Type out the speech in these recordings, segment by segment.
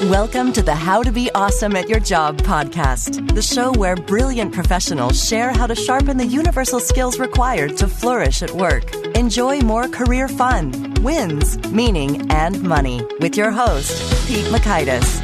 Welcome to the How to Be Awesome at Your Job podcast, the show where brilliant professionals share how to sharpen the universal skills required to flourish at work. Enjoy more career fun, wins, meaning, and money with your host, Pete Makaitis.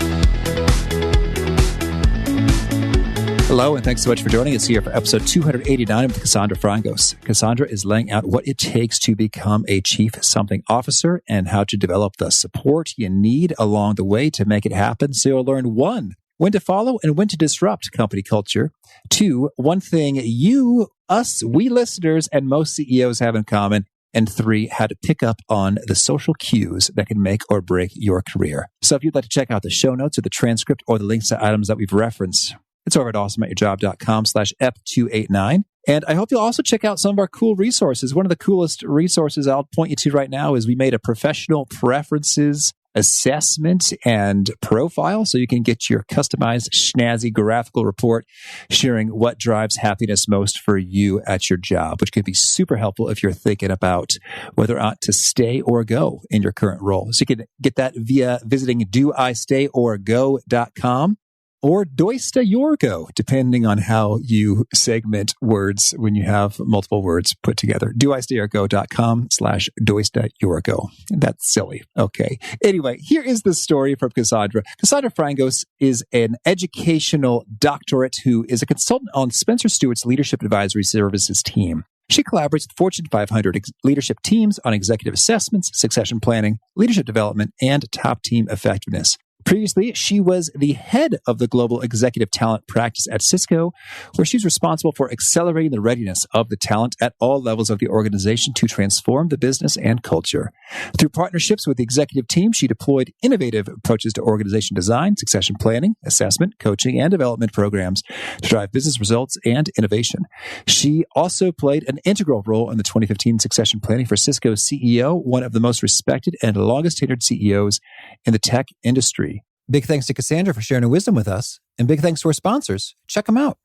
Hello, and thanks so much for joining us here for episode 289 with Cassandra Frangos. Cassandra is laying out what it takes to become a chief something officer and how to develop the support you need along the way to make it happen. So you'll learn 1, when to follow and when to disrupt company culture. 2, one thing we listeners, and most CEOs have in common. And 3, how to pick up on the social cues that can make or break your career. So if you'd like to check out the show notes or the transcript or the links to items that we've referenced, it's over at awesomeatyourjob.com/ep289. And I hope you'll also check out some of our cool resources. One of the coolest resources I'll point you to right now is we made a professional preferences assessment and profile so you can get your customized, snazzy graphical report sharing what drives happiness most for you at your job, which could be super helpful if you're thinking about whether or not to stay or go in your current role. So you can get that via visiting doistayorgo.com. or doistayorgo, depending on how you segment words when you have multiple words put together. doistayorgo.com/doistayorgo. That's silly. Okay. Anyway, here is the story from Cassandra. Cassandra Frangos is an educational doctorate who is a consultant on Spencer Stuart's Leadership Advisory Services team. She collaborates with Fortune 500 leadership teams on executive assessments, succession planning, leadership development, and top team effectiveness. Previously, she was the head of the global executive talent practice at Cisco, where she's responsible for accelerating the readiness of the talent at all levels of the organization to transform the business and culture. Through partnerships with the executive team, she deployed innovative approaches to organization design, succession planning, assessment, coaching, and development programs to drive business results and innovation. She also played an integral role in the 2015 succession planning for Cisco's CEO, one of the most respected and longest tenured CEOs in the tech industry. Big thanks to Cassandra for sharing her wisdom with us, and big thanks to our sponsors. Check them out.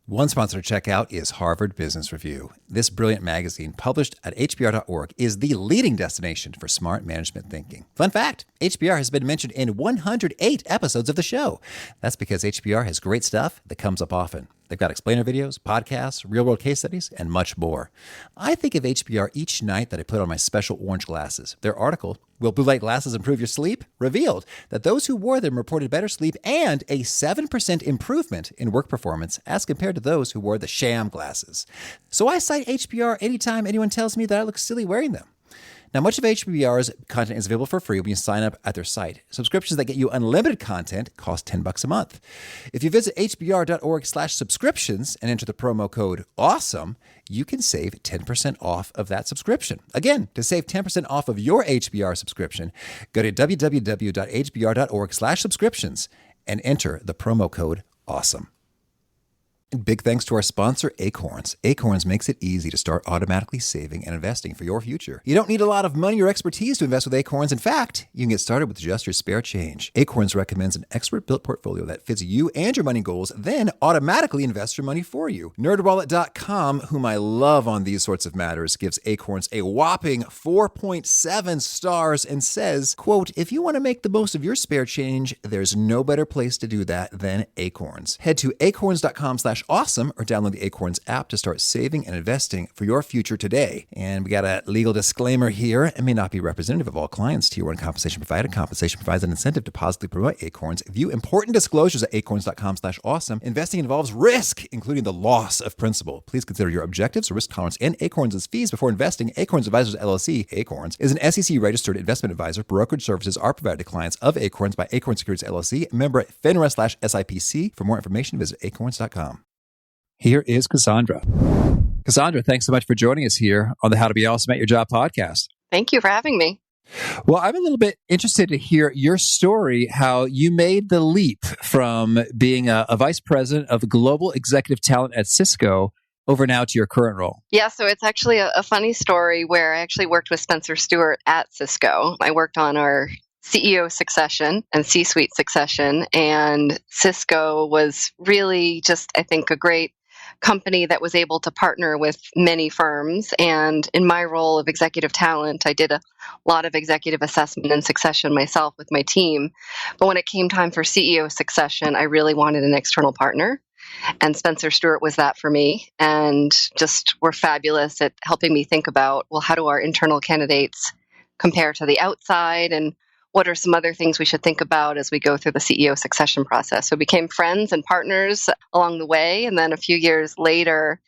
One sponsor to check out is Harvard Business Review. This brilliant magazine, published at hbr.org, is the leading destination for smart management thinking. Fun fact, HBR has been mentioned in 108 episodes of the show. That's because HBR has great stuff that comes up often. They've got explainer videos, podcasts, real-world case studies, and much more. I think of HBR each night that I put on my special orange glasses. Their article, Will Blue Light Glasses Improve Your Sleep?, revealed that those who wore them reported better sleep and a 7% improvement in work performance as compared to those who wore the sham glasses. So I cite HBR anytime anyone tells me that I look silly wearing them. Now, much of HBR's content is available for free when you sign up at their site. Subscriptions that get you unlimited content cost $10 a month. If you visit hbr.org/subscriptions and enter the promo code AWESOME, you can save 10% off of that subscription. Again, to save 10% off of your HBR subscription, go to www.hbr.org/subscriptions and enter the promo code AWESOME. And big thanks to our sponsor, Acorns. Acorns makes it easy to start automatically saving and investing for your future. You don't need a lot of money or expertise to invest with Acorns. In fact, you can get started with just your spare change. Acorns recommends an expert-built portfolio that fits you and your money goals, then automatically invests your money for you. NerdWallet.com, whom I love on these sorts of matters, gives Acorns a whopping 4.7 stars and says, quote, if you want to make the most of your spare change, there's no better place to do that than Acorns. Head to acorns.com/awesome or download the Acorns app to start saving and investing for your future today. And we got a legal disclaimer here. It may not be representative of all clients. Tier 1 compensation provided. Compensation provides an incentive to positively promote Acorns. View important disclosures at acorns.com/awesome. Investing involves risk, including the loss of principal. Please consider your objectives, risk tolerance, and Acorns' fees before investing. Acorns Advisors LLC, Acorns, is an SEC-registered investment advisor. Brokerage services are provided to clients of Acorns by Acorns Securities LLC, member FINRA/SIPC. For more information, visit acorns.com. Here is Cassandra. Cassandra, thanks so much for joining us here on the How to Be Awesome at Your Job podcast. Thank you for having me. Well, I'm a little bit interested to hear your story, how you made the leap from being a vice president of global executive talent at Cisco over now to your current role. Yeah, so it's actually a funny story where I actually worked with Spencer Stuart at Cisco. I worked on our CEO succession and C-suite succession, and Cisco was really just, I think, a great company that was able to partner with many firms. And in my role of executive talent, I did a lot of executive assessment and succession myself with my team. But when it came time for CEO succession, I really wanted an external partner. And Spencer Stuart was that for me, and just were fabulous at helping me think about, well, how do our internal candidates compare to the outside, and what are some other things we should think about as we go through the CEO succession process? So we became friends and partners along the way. And then a few years later,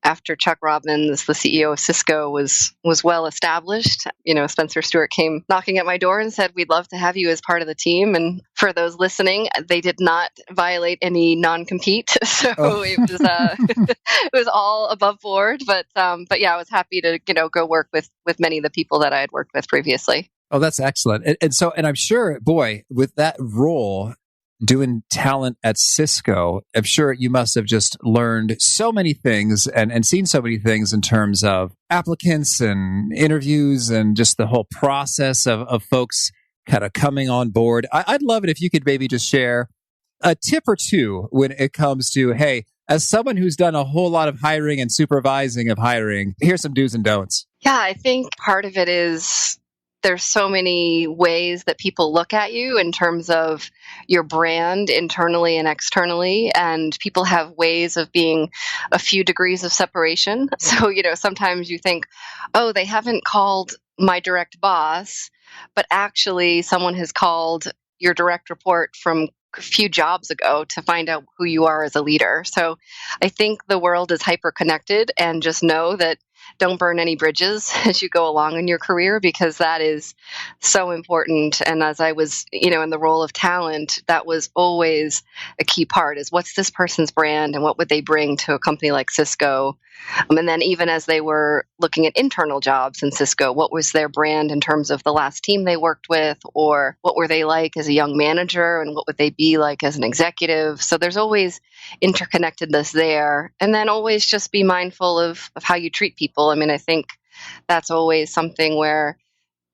after Chuck Robbins, the CEO of Cisco, was well established, Spencer Stuart came knocking at my door and said, "We'd love to have you as part of the team." And for those listening, they did not violate any non-compete, so it was it was all above board. But yeah, I was happy to go work with many of the people that I had worked with previously. Oh, that's excellent. And I'm sure, boy, with that role, doing talent at Cisco, I'm sure you must have just learned so many things and seen so many things in terms of applicants and interviews and just the whole process of folks kind of coming on board. I'd love it if you could maybe just share a tip or two when it comes to, hey, as someone who's done a whole lot of hiring and supervising of hiring, here's some do's and don'ts. Yeah, I think part of it is there's so many ways that people look at you in terms of your brand internally and externally. And people have ways of being a few degrees of separation. So, sometimes you think, oh, they haven't called my direct boss, but actually someone has called your direct report from a few jobs ago to find out who you are as a leader. So I think the world is hyper connected, and just know that don't burn any bridges as you go along in your career, because that is so important. And as I was, in the role of talent, that was always a key part, is what's this person's brand and what would they bring to a company like Cisco? And then even as they were looking at internal jobs in Cisco, what was their brand in terms of the last team they worked with, or what were they like as a young manager, and what would they be like as an executive? So there's always interconnectedness there. And then always just be mindful of how you treat people. I mean, I think that's always something where,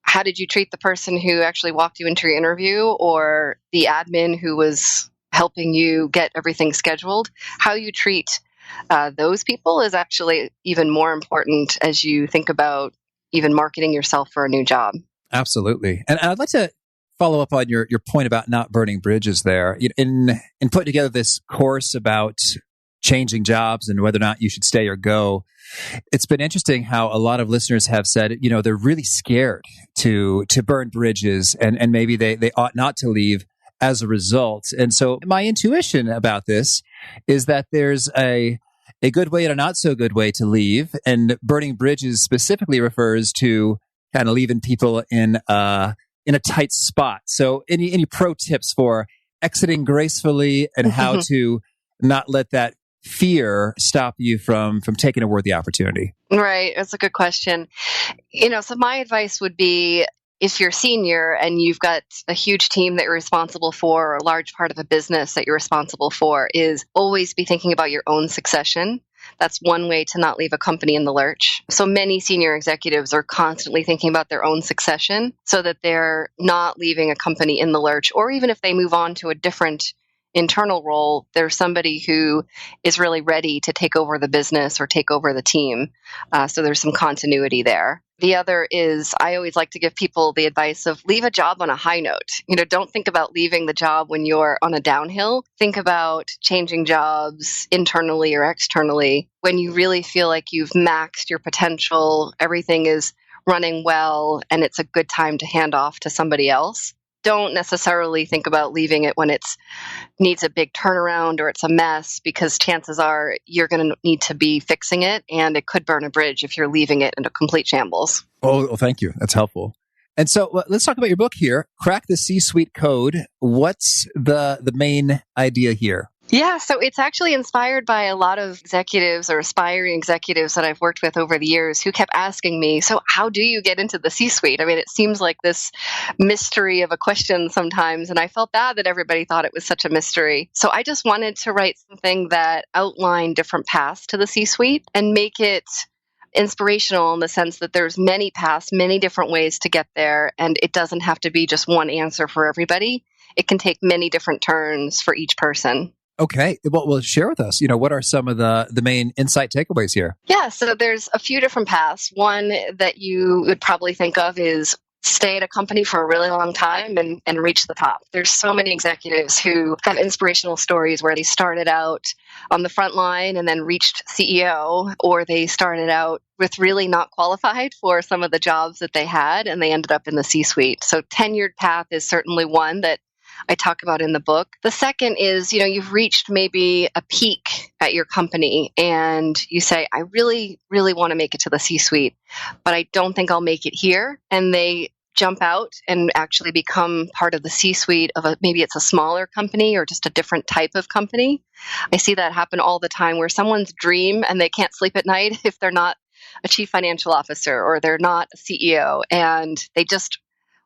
how did you treat the person who actually walked you into your interview, or the admin who was helping you get everything scheduled? How you treat those people is actually even more important as you think about even marketing yourself for a new job. Absolutely. And I'd like to follow up on your point about not burning bridges there. In putting together this course about changing jobs and whether or not you should stay or go, it's been interesting how a lot of listeners have said, they're really scared to burn bridges, and maybe they ought not to leave as a result. And so my intuition about this is that there's a good way and a not so good way to leave. And burning bridges specifically refers to kind of leaving people in a tight spot. So any pro tips for exiting gracefully and how to not let that fear stop you from taking a worthy opportunity? Right. That's a good question. So my advice would be, if you're senior and you've got a huge team that you're responsible for, or a large part of a business that you're responsible for, is always be thinking about your own succession. That's one way to not leave a company in the lurch. So many senior executives are constantly thinking about their own succession, so that they're not leaving a company in the lurch. Or even if they move on to a different internal role, there's somebody who is really ready to take over the business or take over the team. So there's some continuity there. The other is, I always like to give people the advice of leave a job on a high note. Don't think about leaving the job when you're on a downhill. Think about changing jobs internally or externally when you really feel like you've maxed your potential, everything is running well, and it's a good time to hand off to somebody else. Don't necessarily think about leaving it when it needs a big turnaround or it's a mess, because chances are you're going to need to be fixing it, and it could burn a bridge if you're leaving it in a complete shambles. Oh, well, thank you. That's helpful. And so let's talk about your book here, Crack the C-Suite Code. What's the main idea here? Yeah, so it's actually inspired by a lot of executives or aspiring executives that I've worked with over the years who kept asking me, so how do you get into the C-suite? I mean, it seems like this mystery of a question sometimes, and I felt bad that everybody thought it was such a mystery. So I just wanted to write something that outlined different paths to the C-suite and make it inspirational in the sense that there's many paths, many different ways to get there, and it doesn't have to be just one answer for everybody. It can take many different turns for each person. Okay. Well, share with us, what are some of the main insight takeaways here? Yeah, so there's a few different paths. One that you would probably think of is stay at a company for a really long time and reach the top. There's so many executives who have inspirational stories where they started out on the front line and then reached CEO, or they started out with really not qualified for some of the jobs that they had and they ended up in the C-suite. So tenured path is certainly one that I talk about in the book. The second is, you've reached maybe a peak at your company and you say, I really, really want to make it to the C-suite, but I don't think I'll make it here. And they jump out and actually become part of the C-suite of maybe it's a smaller company or just a different type of company. I see that happen all the time where someone's dream and they can't sleep at night if they're not a chief financial officer or they're not a CEO, and they just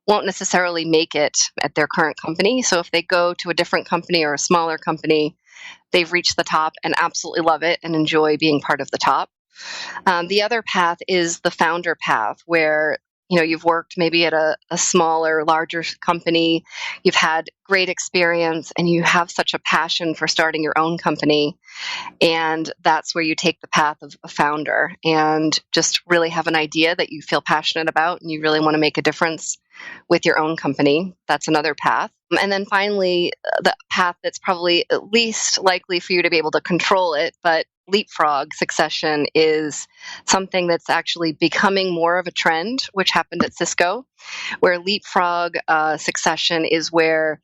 won't necessarily make it at their current company. So if they go to a different company or a smaller company, they've reached the top and absolutely love it and enjoy being part of the top. The other path is the founder path, where you've worked maybe at a smaller, larger company, you've had great experience, and you have such a passion for starting your own company. And that's where you take the path of a founder and just really have an idea that you feel passionate about and you really want to make a difference with your own company. That's another path. And then finally, the path that's probably at least likely for you to be able to control it, but leapfrog succession is something that's actually becoming more of a trend, which happened at Cisco, where leapfrog succession is where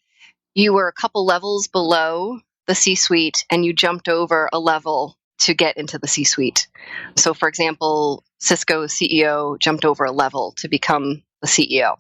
you were a couple levels below the C-suite and you jumped over a level to get into the C-suite. So for example, Cisco's CEO jumped over a level to become the CEO.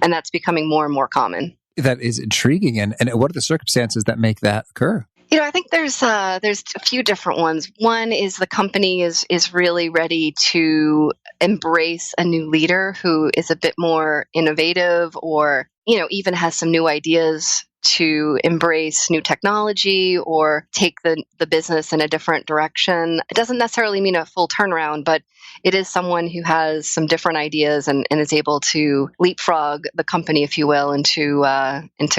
And that's becoming more and more common. That is intriguing. And what are the circumstances that make that occur? I think there's a few different ones. One is the company is really ready to embrace a new leader who is a bit more innovative or, even has some new ideas to embrace new technology or take the business in a different direction. It doesn't necessarily mean a full turnaround, but it is someone who has some different ideas and is able to leapfrog the company, if you will, into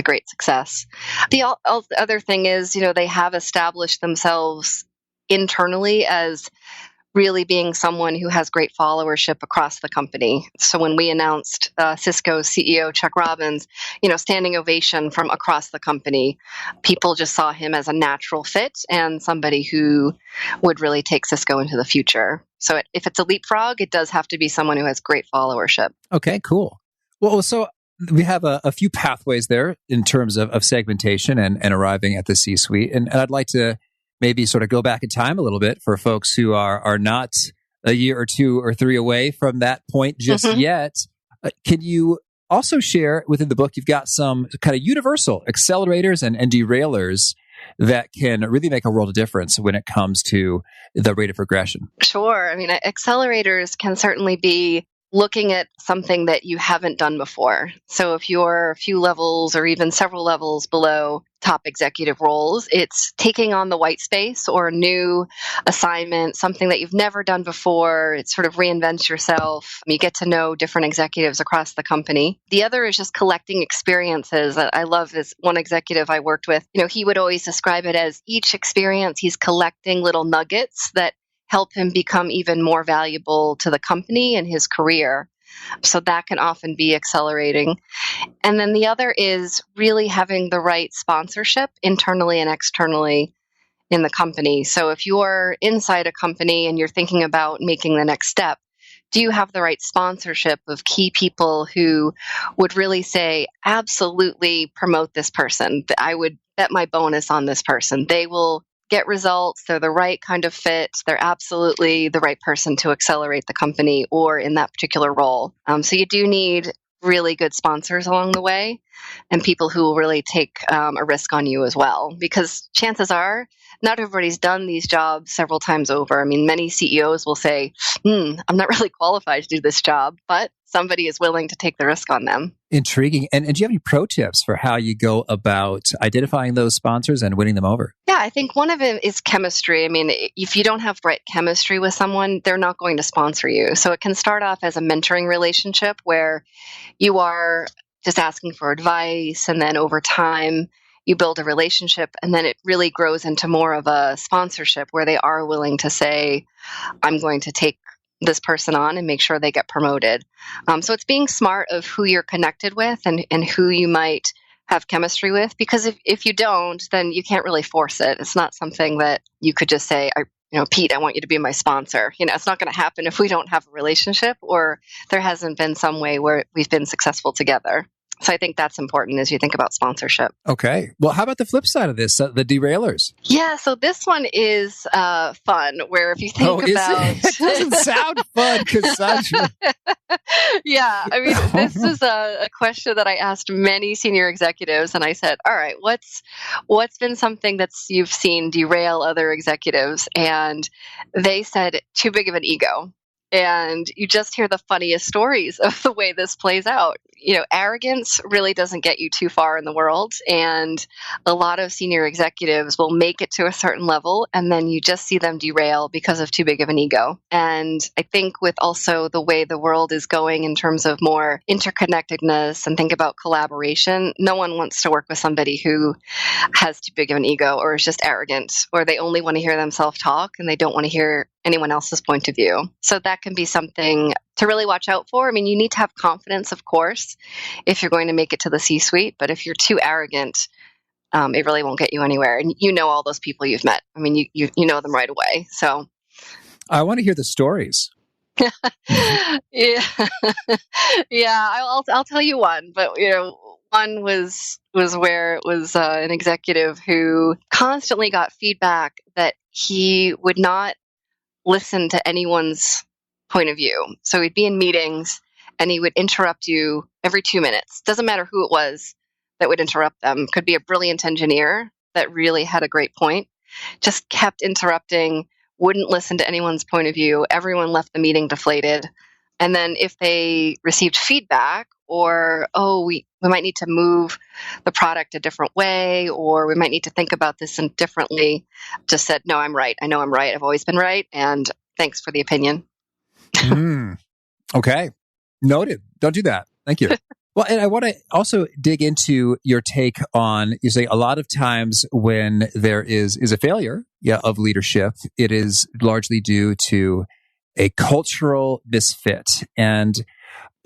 great success. The other thing is, they have established themselves internally as really being someone who has great followership across the company. So when we announced Cisco's CEO, Chuck Robbins, standing ovation from across the company, people just saw him as a natural fit and somebody who would really take Cisco into the future. So if it's a leapfrog, it does have to be someone who has great followership. Okay, cool. Well, so we have a few pathways there in terms of segmentation and arriving at the C-suite. And I'd like to maybe sort of go back in time a little bit for folks who are not a year or 2 or 3 away from that point just yet. Can you also share within the book, you've got some kind of universal accelerators and derailers that can really make a world of difference when it comes to the rate of progression? Sure. I mean, accelerators can certainly be looking at something that you haven't done before. So if you're a few levels or even several levels below top executive roles, it's taking on the white space or a new assignment, something that you've never done before. It sort of reinvents yourself. You get to know different executives across the company. The other is just collecting experiences. I love this one executive I worked with. He would always describe it as each experience he's collecting little nuggets that help him become even more valuable to the company and his career. So that can often be accelerating. And then the other is really having the right sponsorship internally and externally in the company. So if you're inside a company and you're thinking about making the next step, do you have the right sponsorship of key people who would really say, absolutely promote this person? I would bet my bonus on this person. They will get results. They're the right kind of fit. They're absolutely the right person to accelerate the company or in that particular role. So you do need really good sponsors along the way and people who will really take a risk on you as well, because chances are not everybody's done these jobs several times over. I mean, many CEOs will say, I'm not really qualified to do this job, but somebody is willing to take the risk on them. Intriguing. And do you have any pro tips for how you go about identifying those sponsors and winning them over? Yeah, I think one of it is chemistry. I mean, if you don't have right chemistry with someone, they're not going to sponsor you. So it can start off as a mentoring relationship where you are just asking for advice, and then over time, you build a relationship, and then it really grows into more of a sponsorship where they are willing to say, I'm going to take this person on and make sure they get promoted. So it's being smart of who you're connected with and who you might have chemistry with, because if you don't, then you can't really force it. It's not something that you could just say, Pete, I want you to be my sponsor. It's not going to happen if we don't have a relationship or there hasn't been some way where we've been successful together. So I think that's important as you think about sponsorship. Okay. Well, how about the flip side of this, the derailers? Yeah, so this one is fun, where if you think about... It doesn't sound fun, Cassandra. Yeah, I mean, this is a question that I asked many senior executives, and I said, all right, what's been something that you've seen derail other executives? And they said, too big of an ego. And you just hear the funniest stories of the way this plays out. Arrogance really doesn't get you too far in the world. And a lot of senior executives will make it to a certain level, and then you just see them derail because of too big of an ego. And I think with also the way the world is going in terms of more interconnectedness and think about collaboration, no one wants to work with somebody who has too big of an ego or is just arrogant, or they only want to hear themselves talk and they don't want to hear anyone else's point of view. So that can be something to really watch out for. I mean, you need to have confidence, of course, if you're going to make it to the C-suite. But if you're too arrogant, it really won't get you anywhere. And all those people you've met. I mean, you know them right away. So I want to hear the stories. Yeah, yeah. I'll tell you one. But one was where it was an executive who constantly got feedback that he would not listen to anyone's point of view. So he'd be in meetings and he would interrupt you every 2 minutes. Doesn't matter who it was that would interrupt them. Could be a brilliant engineer that really had a great point. Just kept interrupting, wouldn't listen to anyone's point of view. Everyone left the meeting deflated. And then if they received feedback or, we might need to move the product a different way, or we might need to think about this differently, just said, no, I'm right. I know I'm right. I've always been right. And thanks for the opinion. Okay. Noted. Don't do that. Thank you. Well, and I want to also dig into your take on, you say a lot of times when there is a failure of leadership, it is largely due to a cultural misfit. And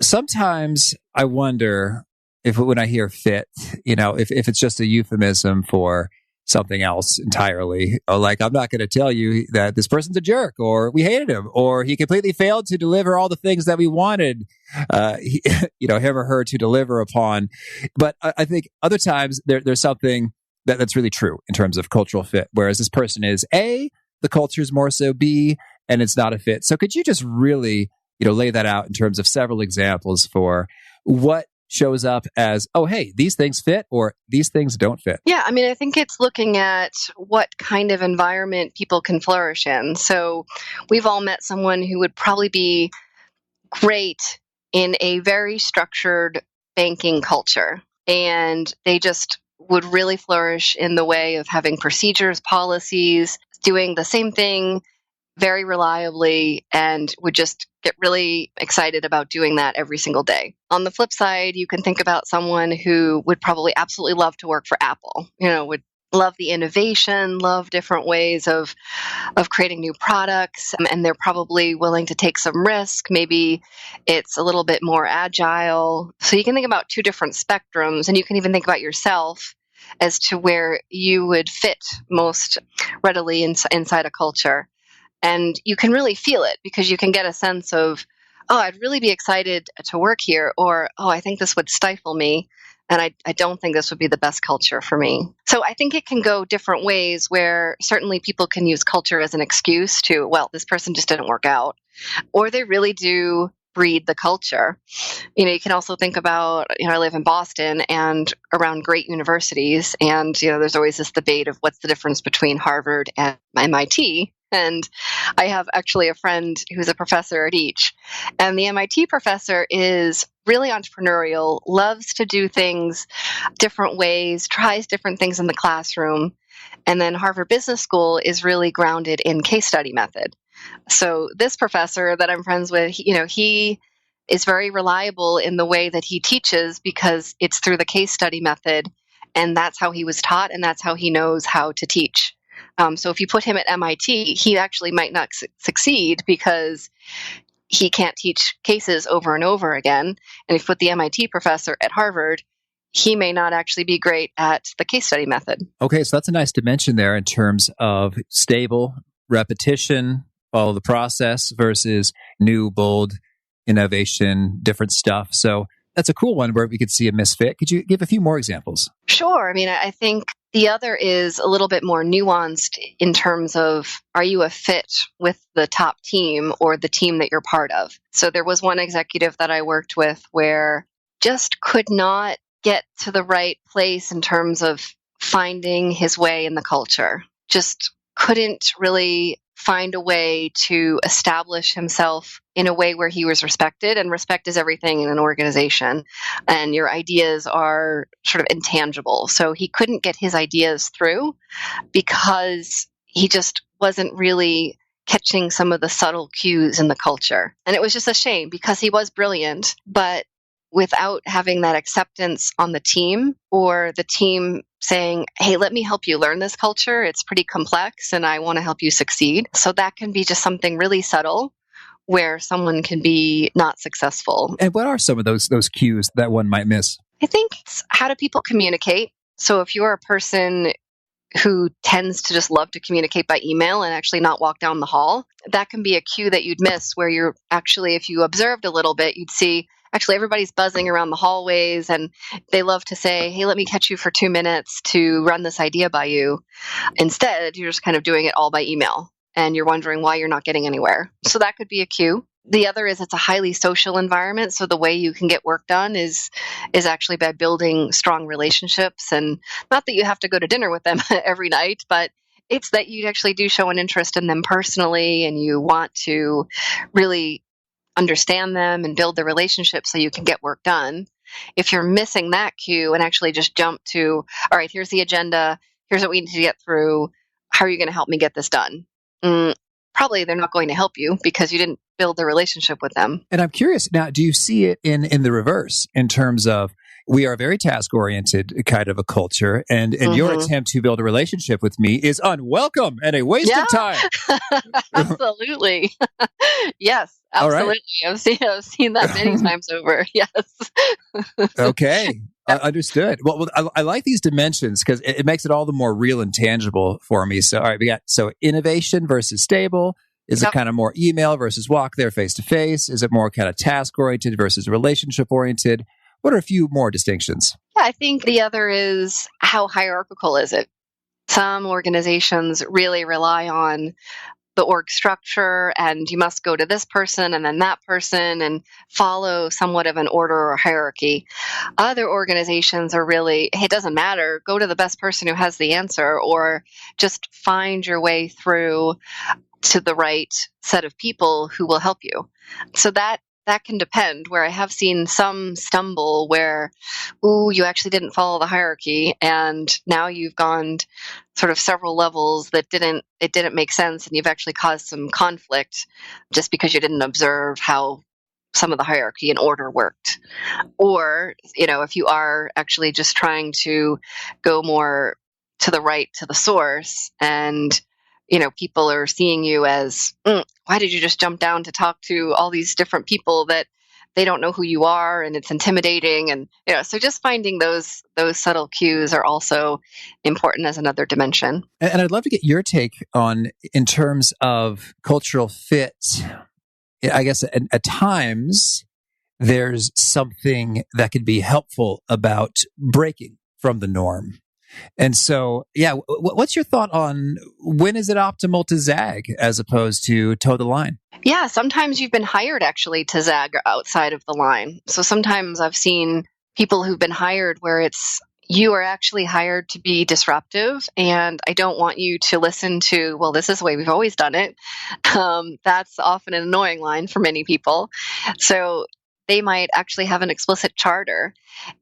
sometimes I wonder if when I hear fit, if it's just a euphemism for something else entirely. Like, I'm not going to tell you that this person's a jerk, or we hated him, or he completely failed to deliver all the things that we wanted, him or her to deliver upon. But I think other times there's something that's really true in terms of cultural fit, whereas this person is A, the culture is more so B, and it's not a fit. So could you just really, lay that out in terms of several examples for what shows up as, oh, hey, these things fit or these things don't fit? Yeah, I mean, I think it's looking at what kind of environment people can flourish in. So we've all met someone who would probably be great in a very structured banking culture, and they just would really flourish in the way of having procedures, policies, doing the same thing very reliably, and would just get really excited about doing that every single day. On the flip side, you can think about someone who would probably absolutely love to work for Apple, would love the innovation, love different ways of creating new products, and they're probably willing to take some risk. Maybe it's a little bit more agile. So you can think about two different spectrums, and you can even think about yourself as to where you would fit most readily inside a culture. And you can really feel it because you can get a sense of, I'd really be excited to work here, or, I think this would stifle me, and I don't think this would be the best culture for me. So I think it can go different ways, where certainly people can use culture as an excuse to, this person just didn't work out, or they really do breed the culture. You can also think about, I live in Boston and around great universities, and, there's always this debate of what's the difference between Harvard and MIT. And I have actually a friend who's a professor at each. And the MIT professor is really entrepreneurial, loves to do things different ways, tries different things in the classroom. And then Harvard Business School is really grounded in case study method. So this professor that I'm friends with, he is very reliable in the way that he teaches because it's through the case study method. And that's how he was taught, and that's how he knows how to teach. So if you put him at MIT, he actually might not succeed because he can't teach cases over and over again. And if you put the MIT professor at Harvard, he may not actually be great at the case study method. Okay, so that's a nice dimension there in terms of stable repetition, follow the process versus new, bold innovation, different stuff. So that's a cool one where we could see a misfit. Could you give a few more examples? Sure. I mean, I think the other is a little bit more nuanced in terms of, are you a fit with the top team or the team that you're part of? So there was one executive that I worked with where just could not get to the right place in terms of finding his way in the culture. Just couldn't really find a way to establish himself in a way where he was respected, and respect is everything in an organization, and your ideas are sort of intangible. So he couldn't get his ideas through because he just wasn't really catching some of the subtle cues in the culture. And it was just a shame because he was brilliant, but without having that acceptance on the team, or the team saying, hey, let me help you learn this culture. It's pretty complex and I want to help you succeed. So that can be just something really subtle where someone can be not successful. And what are some of those cues that one might miss? I think it's how do people communicate? So if you're a person who tends to just love to communicate by email and actually not walk down the hall, that can be a cue that you'd miss, where you're actually, if you observed a little bit, you'd see actually everybody's buzzing around the hallways and they love to say, hey, let me catch you for 2 minutes to run this idea by you. Instead, you're just kind of doing it all by email and you're wondering why you're not getting anywhere. So that could be a cue. The other is it's a highly social environment. So the way you can get work done is actually by building strong relationships. And not that you have to go to dinner with them every night, but it's that you actually do show an interest in them personally and you want to really understand them and build the relationship so you can get work done. If you're missing that cue and actually just jump to, all right, here's the agenda, here's what we need to get through, how are you going to help me get this done? Probably they're not going to help you because you didn't build the relationship with them. And I'm curious now, do you see it in the reverse in terms of we are a very task-oriented kind of a culture, and your attempt to build a relationship with me is unwelcome and a waste of time? Absolutely. Yes, absolutely. Right. I've seen that many times over. Yes. Okay. Understood. Well, I like these dimensions because it makes it all the more real and tangible for me. So, all right, we got innovation versus stable. Is it kind of more email versus walk there face to face? Is it more kind of task oriented versus relationship oriented? What are a few more distinctions? Yeah, I think the other is how hierarchical is it? Some organizations really rely on the org structure and you must go to this person and then that person and follow somewhat of an order or hierarchy. Other organizations are really, hey, it doesn't matter, go to the best person who has the answer, or just find your way through to the right set of people who will help you. So that can depend, where I have seen some stumble where, you actually didn't follow the hierarchy and now you've gone sort of several levels that didn't make sense and you've actually caused some conflict just because you didn't observe how some of the hierarchy and order worked. Or, if you are actually just trying to go more to the right, to the source, and people are seeing you as, why did you just jump down to talk to all these different people that they don't know who you are and it's intimidating? And, so just finding those subtle cues are also important as another dimension. And I'd love to get your take on, in terms of cultural fit, I guess at times there's something that could be helpful about breaking from the norm. And so, what's your thought on when is it optimal to zag as opposed to toe the line? Yeah, sometimes you've been hired actually to zag outside of the line. So sometimes I've seen people who've been hired where it's, you are actually hired to be disruptive and I don't want you to listen to, well, this is the way we've always done it. That's often an annoying line for many people. So they might actually have an explicit charter.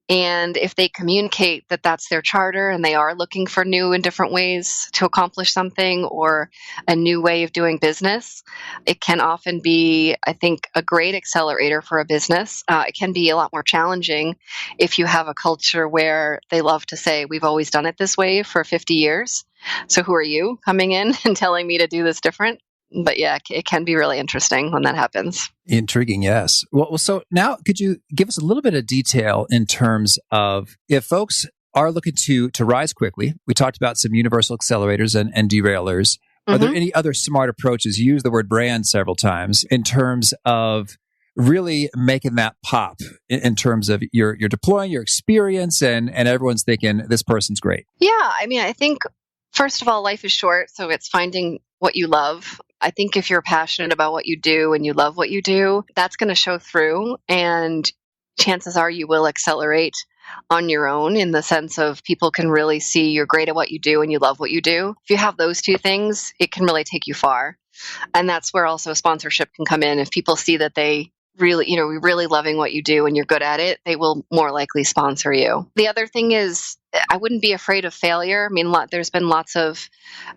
And if they communicate that that's their charter and they are looking for new and different ways to accomplish something or a new way of doing business, it can often be, I think, a great accelerator for a business. It can be a lot more challenging if you have a culture where they love to say, we've always done it this way for 50 years. So who are you coming in and telling me to do this different? But yeah, it can be really interesting when that happens. Intriguing, yes. Well, so now could you give us a little bit of detail in terms of if folks are looking to rise quickly? We talked about some universal accelerators and derailers. Are there any other smart approaches? You used the word brand several times in terms of really making that pop in terms of you're deploying your experience and everyone's thinking this person's great. Yeah, I mean, I think first of all, life is short, so it's finding what you love. I think if you're passionate about what you do and you love what you do, that's going to show through. And chances are you will accelerate on your own in the sense of people can really see you're great at what you do and you love what you do. If you have those two things, it can really take you far. And that's where also sponsorship can come in. If people see that they really, you're really loving what you do and you're good at it, they will more likely sponsor you. The other thing is, I wouldn't be afraid of failure. I mean, there's been lots of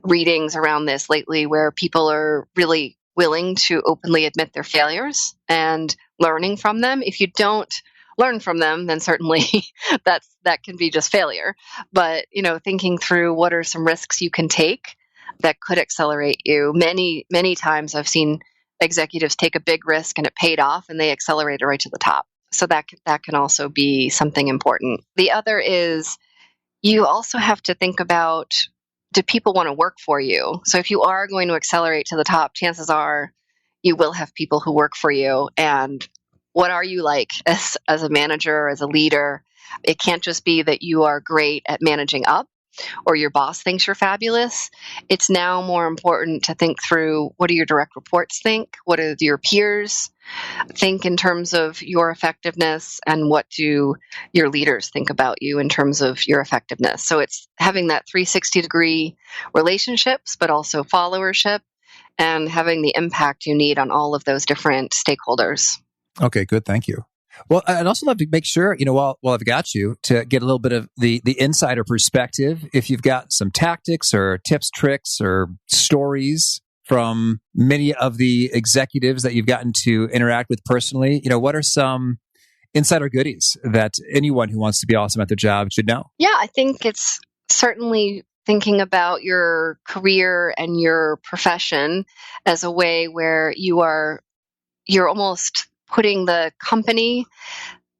readings around this lately where people are really willing to openly admit their failures and learning from them. If you don't learn from them, then certainly that can be just failure. But, thinking through what are some risks you can take that could accelerate you. Many, many times I've seen executives take a big risk and it paid off and they accelerated right to the top. So that can also be something important. The other is you also have to think about, do people want to work for you? So if you are going to accelerate to the top, chances are you will have people who work for you. And what are you like as a manager, as a leader? It can't just be that you are great at managing up or your boss thinks you're fabulous. It's now more important to think through, what do your direct reports think? What do your peers think in terms of your effectiveness? And what do your leaders think about you in terms of your effectiveness? So it's having that 360-degree relationships, but also followership and having the impact you need on all of those different stakeholders. Okay, good. Thank you. Well, I'd also love to make sure, while I've got you, to get a little bit of the insider perspective. If you've got some tactics or tips, tricks, or stories from many of the executives that you've gotten to interact with personally, what are some insider goodies that anyone who wants to be awesome at their job should know? Yeah, I think it's certainly thinking about your career and your profession as a way where you're almost putting the company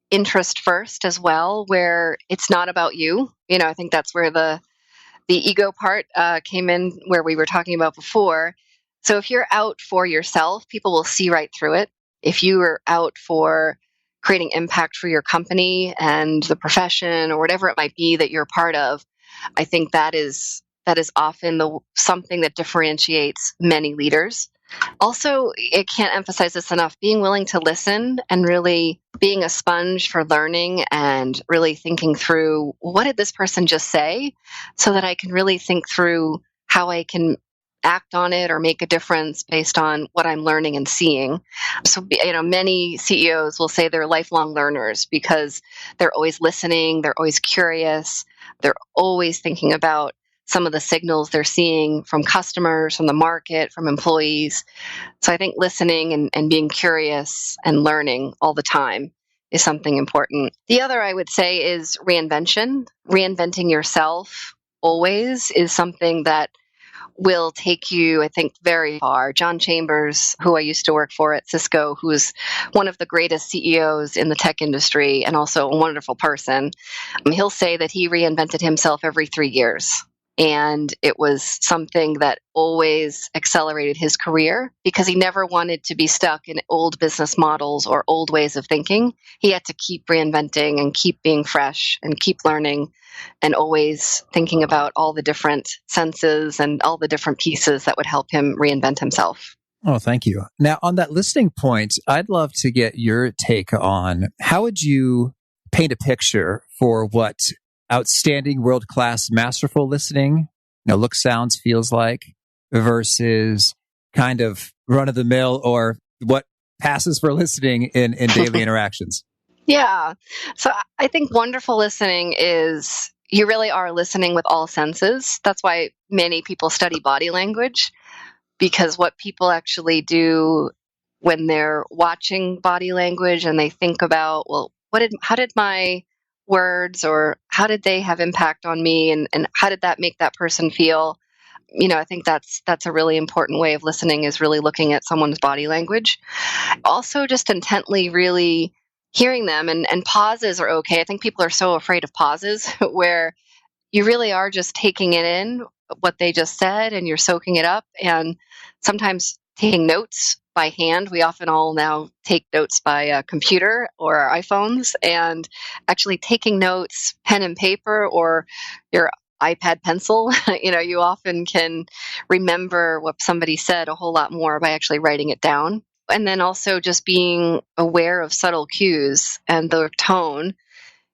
interest first as well, where it's not about you. I think that's where the ego part came in, where we were talking about before. So if you're out for yourself, people will see right through it. If you are out for creating impact for your company and the profession or whatever it might be that you're part of, I think that is often something that differentiates many leaders. Also, I can't emphasize this enough, being willing to listen and really being a sponge for learning and really thinking through, what did this person just say, so that I can really think through how I can act on it or make a difference based on what I'm learning and seeing. So, many CEOs will say they're lifelong learners because they're always listening, they're always curious, they're always thinking about some of the signals they're seeing from customers, from the market, from employees. So I think listening and being curious and learning all the time is something important. The other I would say is reinvention. Reinventing yourself always is something that will take you, I think, very far. John Chambers, who I used to work for at Cisco, who is one of the greatest CEOs in the tech industry and also a wonderful person, he'll say that he reinvented himself every 3 years. And it was something that always accelerated his career because he never wanted to be stuck in old business models or old ways of thinking. He had to keep reinventing and keep being fresh and keep learning and always thinking about all the different senses and all the different pieces that would help him reinvent himself. Oh, thank you. Now, on that listening point, I'd love to get your take on how would you paint a picture for what outstanding, world-class, masterful listening, looks, sounds, feels like, versus kind of run-of-the-mill or what passes for listening in daily interactions? Yeah. So I think wonderful listening is you really are listening with all senses. That's why many people study body language, because what people actually do when they're watching body language and they think about, well, how did my words or how did they have impact on me, and how did that make that person feel? I think that's a really important way of listening, is really looking at someone's body language. Also, just intently really hearing them, and pauses are okay. I think people are so afraid of pauses where you really are just taking it in, what they just said, and you're soaking it up. And sometimes taking notes by hand. We often all now take notes by a computer or our iPhones, and actually taking notes, pen and paper, or your iPad pencil. You often can remember what somebody said a whole lot more by actually writing it down. And then also just being aware of subtle cues and the tone.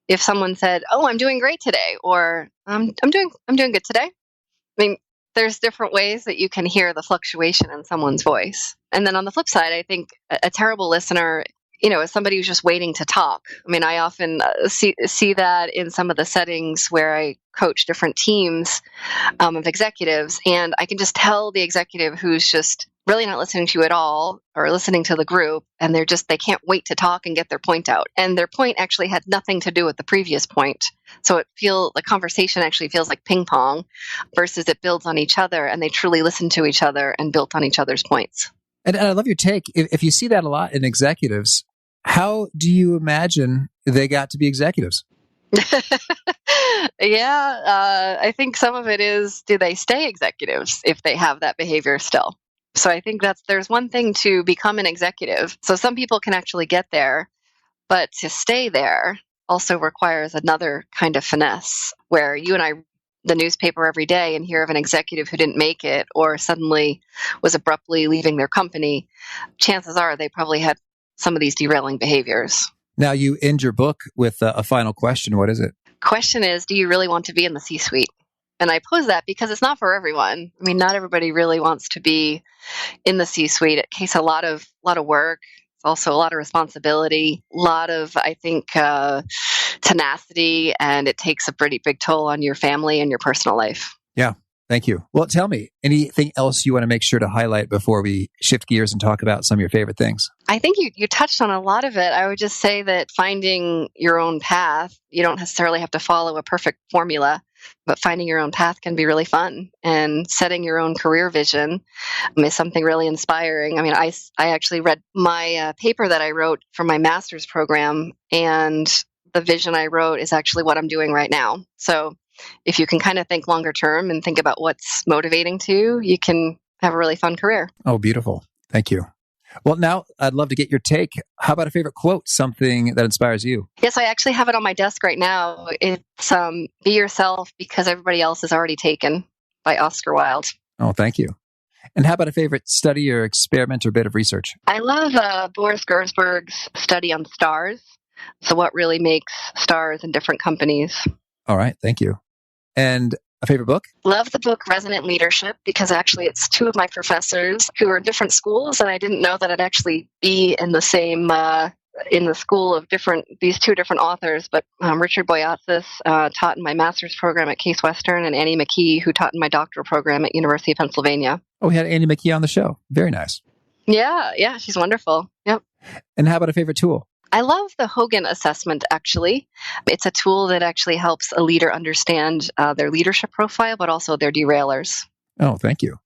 If someone said, "Oh, I'm doing great today," or I'm doing good today. I mean, there's different ways that you can hear the fluctuation in someone's voice. And then on the flip side, I think a terrible listener, is somebody who's just waiting to talk. I mean, I often see that in some of the settings where I coach different teams of executives, and I can just tell the executive who's just really not listening to you at all, or listening to the group, and they can't wait to talk and get their point out. And their point actually had nothing to do with the previous point. So the conversation actually feels like ping pong versus it builds on each other, and they truly listen to each other and built on each other's points. And I love your take. If you see that a lot in executives, how do you imagine they got to be executives? Yeah, I think some of it is, do they stay executives if they have that behavior still? So I think there's one thing to become an executive. So some people can actually get there, but to stay there also requires another kind of finesse, where you and I read the newspaper every day and hear of an executive who didn't make it or suddenly was abruptly leaving their company. Chances are they probably had some of these derailing behaviors. Now, you end your book with a final question. What is it? Question is, do you really want to be in the C-suite? And I pose that because it's not for everyone. I mean, not everybody really wants to be in the C-suite. It takes a lot of work. It's also a lot of responsibility, a lot of, I think, tenacity, and it takes a pretty big toll on your family and your personal life. Yeah. Thank you. Well, tell me, anything else you want to make sure to highlight before we shift gears and talk about some of your favorite things? I think you touched on a lot of it. I would just say that finding your own path, you don't necessarily have to follow a perfect formula, but finding your own path can be really fun. And setting your own career vision is something really inspiring. I mean, I actually read my paper that I wrote for my master's program, and the vision I wrote is actually what I'm doing right now. So if you can kind of think longer term and think about what's motivating to you, you can have a really fun career. Oh, beautiful. Thank you. Well, now I'd love to get your take. How about a favorite quote, something that inspires you? Yes, I actually have it on my desk right now. It's "Be yourself because everybody else is already taken" by Oscar Wilde. Oh, thank you. And how about a favorite study or experiment or bit of research? I love Boris Gersberg's study on stars. So what really makes stars in different companies. All right. Thank you. And a favorite book? Love the book Resonant Leadership, because actually it's two of my professors who are in different schools, and I didn't know that I'd actually be in the same in the school of these two different authors. But Richard Boyatzis taught in my master's program at Case Western, and Annie McKee, who taught in my doctoral program at University of Pennsylvania. Oh, we had Annie McKee on the show. Very nice. Yeah, she's wonderful. Yep. And how about a favorite tool? I love the Hogan assessment, actually. It's a tool that actually helps a leader understand their leadership profile, but also their derailers. Oh, thank you.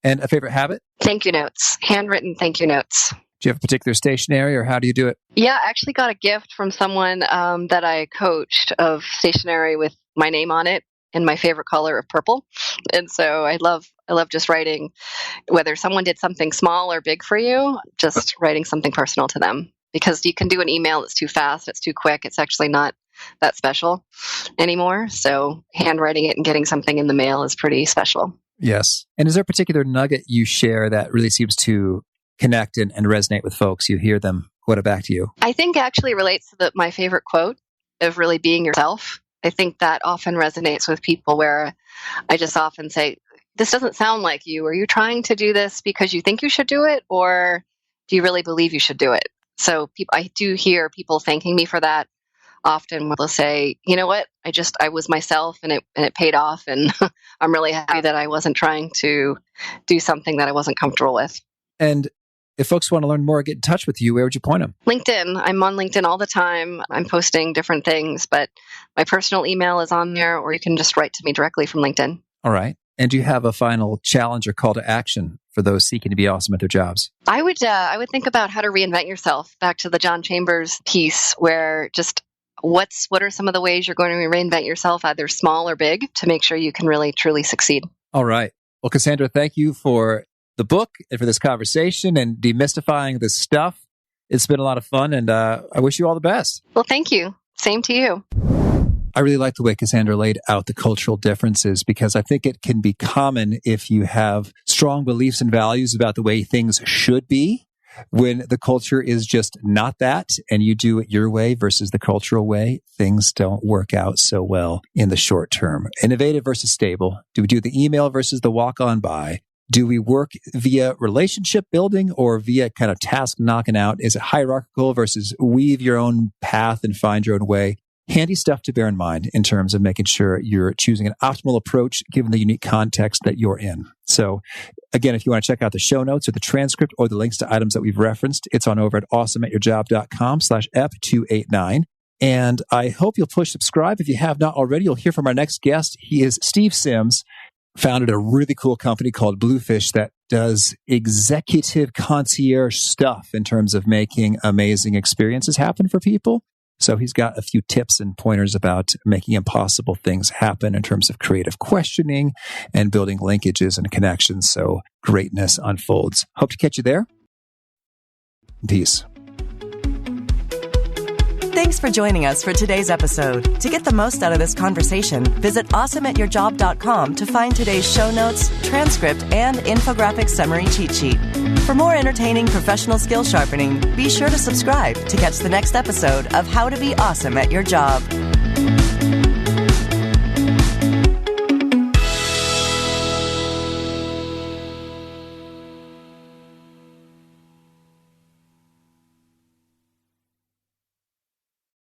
And a favorite habit? Thank you notes, handwritten thank you notes. Do you have a particular stationery, or how do you do it? Yeah, I actually got a gift from someone that I coached of stationery with my name on it in my favorite color of purple. And so I love just writing, whether someone did something small or big for you, just writing something personal to them. Because you can do an email that's too fast, it's too quick, it's actually not that special anymore. So handwriting it and getting something in the mail is pretty special. Yes. And is there a particular nugget you share that really seems to connect and resonate with folks? You hear them quote it back to you. I think actually relates to my favorite quote of really being yourself. I think that often resonates with people, where I just often say, this doesn't sound like you. Are you trying to do this because you think you should do it? Or do you really believe you should do it? So I do hear people thanking me for that. Often they'll say, you know what, I was myself and it paid off. And I'm really happy that I wasn't trying to do something that I wasn't comfortable with. And if folks want to learn more, get in touch with you, where would you point them? LinkedIn. I'm on LinkedIn all the time. I'm posting different things, but my personal email is on there, or you can just write to me directly from LinkedIn. All right. And do you have a final challenge or call to action for those seeking to be awesome at their jobs? I would think about how to reinvent yourself. Back to the John Chambers piece, where just what are some of the ways you're going to reinvent yourself, either small or big, to make sure you can really truly succeed. All right. Well, Cassandra, thank you for the book and for this conversation and demystifying this stuff. It's been a lot of fun, and I wish you all the best. Well, thank you. Same to you. I really like the way Cassandra laid out the cultural differences, because I think it can be common if you have strong beliefs and values about the way things should be, when the culture is just not that and you do it your way versus the cultural way, things don't work out so well in the short term. Innovative versus stable. Do we do the email versus the walk on by? Do we work via relationship building or via kind of task knocking out? Is it hierarchical versus weave your own path and find your own way? Handy stuff to bear in mind in terms of making sure you're choosing an optimal approach given the unique context that you're in. So again, if you want to check out the show notes or the transcript or the links to items that we've referenced, it's on over at awesomeatyourjob.com/ep289. And I hope you'll push subscribe. If you have not already, you'll hear from our next guest. He is Steve Sims, founded a really cool company called Bluefish that does executive concierge stuff in terms of making amazing experiences happen for people. So he's got a few tips and pointers about making impossible things happen in terms of creative questioning and building linkages and connections so greatness unfolds. Hope to catch you there. Peace. Thanks for joining us for today's episode. To get the most out of this conversation, visit awesomeatyourjob.com to find today's show notes, transcript, and infographic summary cheat sheet. For more entertaining professional skill sharpening, be sure to subscribe to catch the next episode of How to Be Awesome at Your Job.